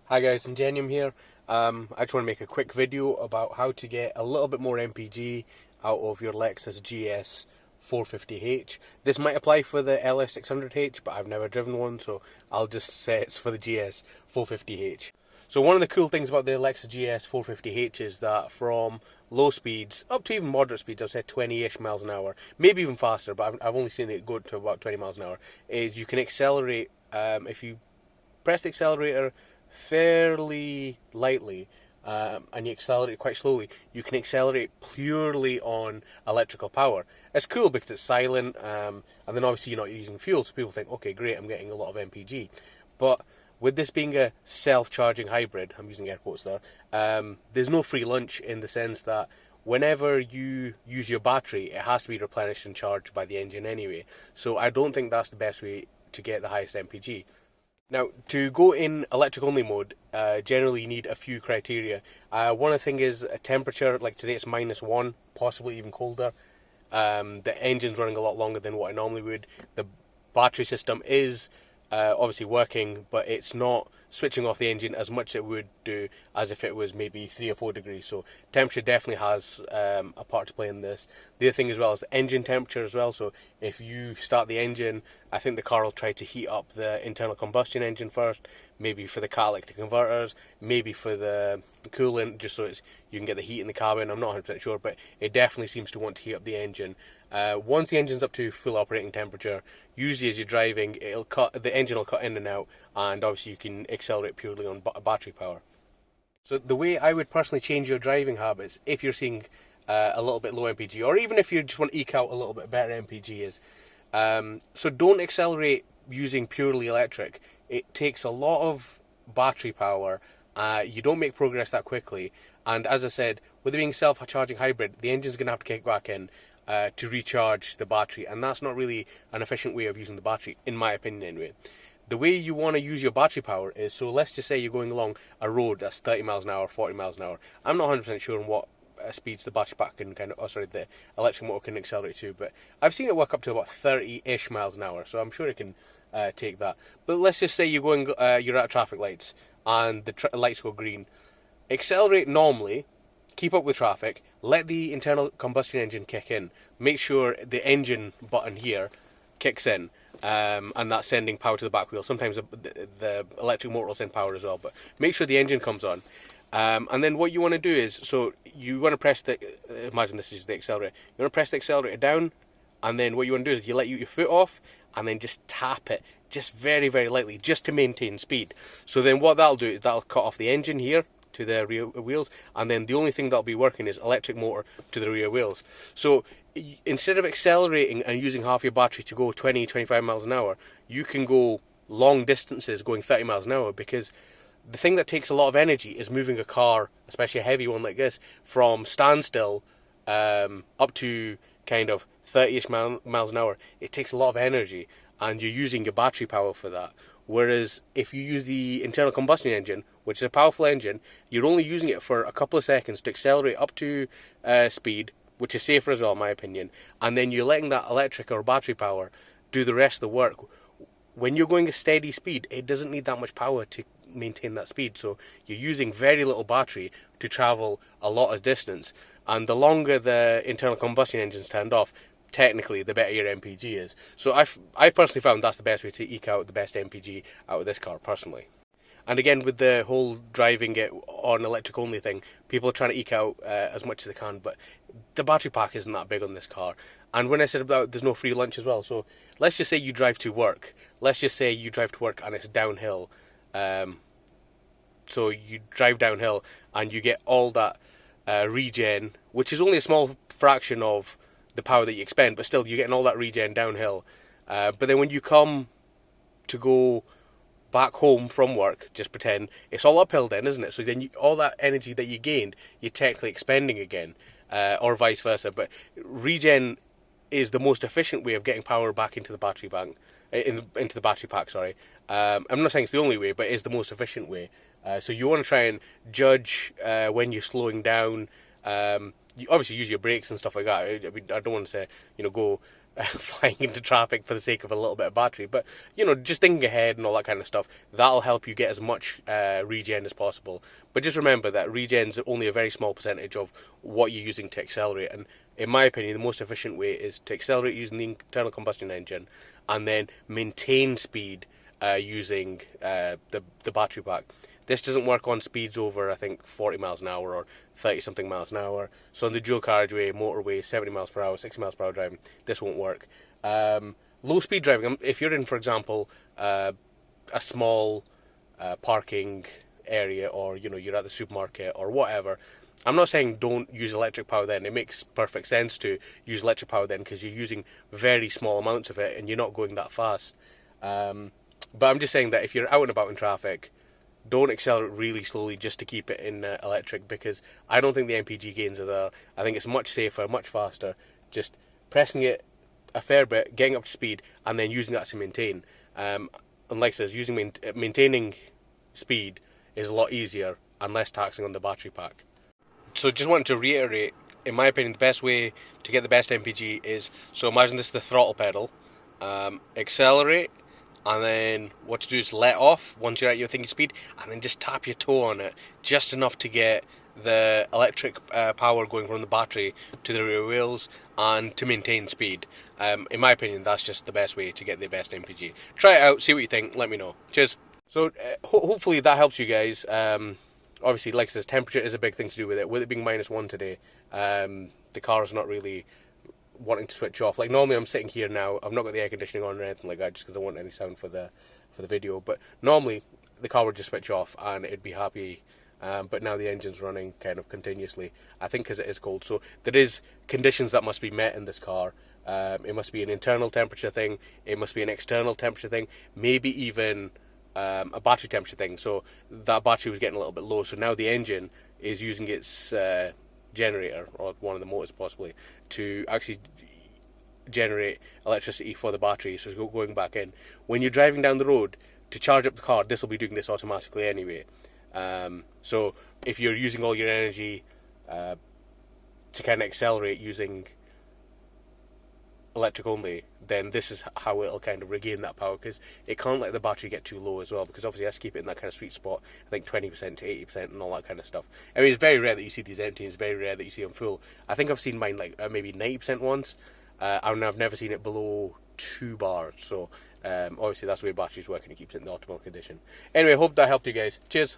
Hi guys, Ingenium here. I just want to make a quick video about how to get a little bit more MPG out of your Lexus GS450H. This might apply for the LS600H, but I've never driven one, so I'll just say it's for the GS450H. So one of the cool things about the Lexus GS450H is that from low speeds up to even moderate speeds, I've said 20-ish miles an hour, maybe even faster, but I've only seen it go to about 20 miles an hour, is you can accelerate if you press the accelerator fairly lightly and you accelerate quite slowly, you can accelerate purely on electrical power. It's cool because it's silent, and then obviously you're not using fuel, so people think, okay, great, I'm getting a lot of MPG. But with this being a self-charging hybrid, I'm using air quotes there, there's no free lunch in the sense that whenever you use your battery, it has to be replenished and charged by the engine anyway. So I don't think that's the best way to get the highest MPG. Now, to go in electric-only mode, generally you need a few criteria. One of the things is a temperature, like today it's -1, possibly even colder. The engine's running a lot longer than what I normally would. The battery system is obviously working, but it's not switching off the engine as much as it would do as if it was maybe 3 or 4 degrees. So temperature definitely has a part to play in this. The other thing as well is engine temperature as well. So if you start the engine, I think the car will try to heat up the internal combustion engine first, maybe for the catalytic converters, maybe for the coolant, just so you can get the heat in the cabin. I'm not 100% sure, but it definitely seems to want to heat up the engine. Once the engine's up to full operating temperature, usually as you're driving, the engine will cut in and out, and obviously you can accelerate purely on battery power. So the way I would personally change your driving habits, if you're seeing a little bit low MPG, or even if you just want to eke out a little bit better MPG, is so don't accelerate using purely electric. It takes a lot of battery power. You don't make progress that quickly, and as I said, with it being self-charging hybrid, the engine's going to have to kick back in to recharge the battery, and that's not really an efficient way of using the battery, in my opinion anyway. The way you want to use your battery power is, so let's just say you're going along a road that's 30 miles an hour, 40 miles an hour. I'm not 100% sure on what speeds the battery pack can the electric motor can accelerate to, but I've seen it work up to about 30-ish miles an hour, so I'm sure it can take that. But let's just say you're at traffic lights and the lights go green. Accelerate normally, keep up with traffic, let the internal combustion engine kick in, make sure the engine button here kicks in, and that's sending power to the back wheel. Sometimes the electric motor will send power as well, but make sure the engine comes on. And then what you want to do is, so you want to press imagine this is the accelerator, you want to press the accelerator down, and then what you want to do is you let your foot off, and then just tap it, just very, very lightly, just to maintain speed. So then what that'll do is that'll cut off the engine here to the rear wheels, and then the only thing that'll be working is electric motor to the rear wheels. So instead of accelerating and using half your battery to go 20-25 miles an hour, you can go long distances going 30 miles an hour, because the thing that takes a lot of energy is moving a car, especially a heavy one like this, from standstill up to kind of 30-ish miles an hour. It takes a lot of energy, and you're using your battery power for that. Whereas if you use the internal combustion engine, which is a powerful engine, you're only using it for a couple of seconds to accelerate up to speed, which is safer as well, in my opinion, and then you're letting that electric or battery power do the rest of the work. When you're going a steady speed, it doesn't need that much power to maintain that speed, so you're using very little battery to travel a lot of distance, and the longer the internal combustion engine's turned off, technically the better your MPG is. So I've personally found that's the best way to eke out the best MPG out of this car, personally. And again, with the whole driving it on electric only thing, people are trying to eke out as much as they can, but the battery pack isn't that big on this car. And when I said about there's no free lunch as well, so let's just say you drive to work. Let's just say you drive to work and it's downhill. So you drive downhill and you get all that regen, which is only a small fraction of the power that you expend, but still you're getting all that regen downhill. But then when you come to go back home from work, just pretend it's all uphill then, isn't it? So then all that energy that you gained, you're technically expending again, or vice versa. But regen is the most efficient way of getting power back into the battery bank, into the battery pack. Sorry, I'm not saying it's the only way, but it is the most efficient way. So you want to try and judge when you're slowing down. You obviously use your brakes and stuff like that. I mean, I don't want to say go flying into traffic for the sake of a little bit of battery. But, you know, just thinking ahead and all that kind of stuff, that'll help you get as much regen as possible. But just remember that regen's only a very small percentage of what you're using to accelerate. And in my opinion, the most efficient way is to accelerate using the internal combustion engine and then maintain speed using the battery pack. This doesn't work on speeds over, I think, 40 miles an hour or 30-something miles an hour. So on the dual carriageway, motorway, 70 miles per hour, 60 miles per hour driving, this won't work. Low-speed driving, if you're in, for example, a small parking area, or, you know, you're at the supermarket or whatever, I'm not saying don't use electric power then. It makes perfect sense to use electric power then because you're using very small amounts of it and you're not going that fast. But I'm just saying that if you're out and about in traffic, don't accelerate really slowly just to keep it in electric, because I don't think the MPG gains are there. I think it's much safer, much faster, just pressing it a fair bit, getting up to speed, and then using that to maintain. And like I said, maintaining speed is a lot easier and less taxing on the battery pack. So just wanted to reiterate, in my opinion, the best way to get the best MPG is, so imagine this is the throttle pedal, accelerate, and then what to do is let off once you're at your thinking speed, and then just tap your toe on it, just enough to get the electric power going from the battery to the rear wheels and to maintain speed. In my opinion, that's just the best way to get the best MPG. Try it out, see what you think, let me know. Cheers. So hopefully that helps you guys. Obviously, like I said, temperature is a big thing to do with it. With it being -1 today, the car's not really wanting to switch off. Like normally I'm sitting here now, I've not got the air conditioning on or anything like that just because I don't want any sound for the video, but normally the car would just switch off and it'd be happy, but now the engine's running kind of continuously, I think because it is cold. So there is conditions that must be met in this car. It must be an internal temperature thing, it must be an external temperature thing, maybe even a battery temperature thing. So that battery was getting a little bit low, so now the engine is using its generator, or one of the motors possibly, to actually generate electricity for the battery, so it's going back in. When you're driving down the road to charge up the car, this will be doing this automatically anyway. So if you're using all your energy to kind of accelerate using electric only, then this is how it'll kind of regain that power, because it can't let the battery get too low as well, because obviously it has to keep it in that kind of sweet spot, I think 20% to 80% and all that kind of stuff. I mean, it's very rare that you see these empty, it's very rare that you see them full. I think I've seen mine like maybe 90% once, and I've never seen it below 2 bars, so obviously that's the way batteries work and it keeps it in the optimal condition. Anyway, hope that helped you guys. Cheers.